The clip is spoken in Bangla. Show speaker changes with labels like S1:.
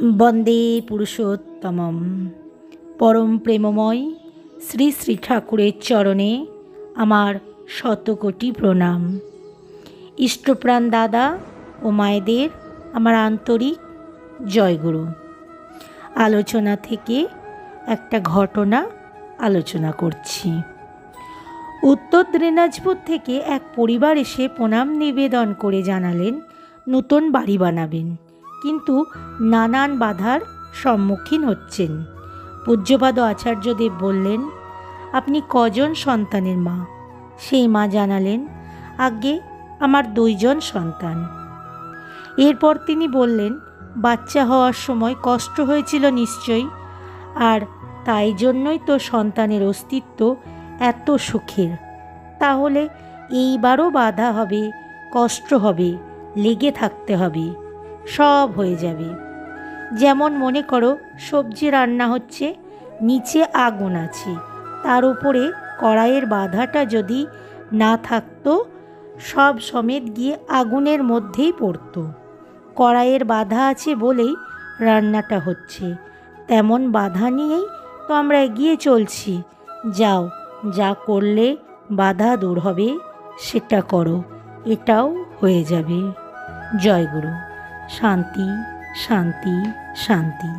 S1: বন্দে পুরুষোত্তমম। পরম প্রেমময় শ্রী শ্রী ঠাকুরের চরণে আমার শতকোটি প্রণাম। ইষ্টপ্রাণ দাদা ও মায়েদের আমার আন্তরিক জয়গুরু। আলোচনা থেকে একটা ঘটনা আলোচনা করছি। উত্তর দিনাজপুর থেকে এক পরিবার এসে প্রণাম নিবেদন করে জানালেন নতুন বাড়ি বানাবেন, কিন্তু নানান বাধার সম্মুখীন হচ্ছেন। পূজ্যপাদ আচার্যদেব বললেন, আপনি কজন সন্তানের মা? সেই মা জানালেন, আগে আমার 2 সন্তান। এরপর তিনি বললেন, বাচ্চা হওয়ার সময় কষ্ট হয়েছিল নিশ্চয়ই, আর তাই জন্যই তো সন্তানের অস্তিত্ব এত সুখের। তাহলে এইবারও বাধা হবে, কষ্ট হবে, লেগে থাকতে হবে, সব হয়ে যাবে। যেমন মনে করো সবজি রান্না হচ্ছে, নিচে আগুন আছে, তার উপরে কড়াইয়ের বাধাটা যদি না থাকতো সব সমেত গিয়ে আগুনের মধ্যেই পড়তো। কড়াইয়ের বাধা আছে বলেই রান্নাটা হচ্ছে, তেমন বাধা নিয়েই তো আমরা এগিয়ে চলছি। যাও, যা করলে বাধা দূর হবে সেটা করো, এটাও হয়ে যাবে। জয় গুরু। শান্তি শান্তি শান্তি।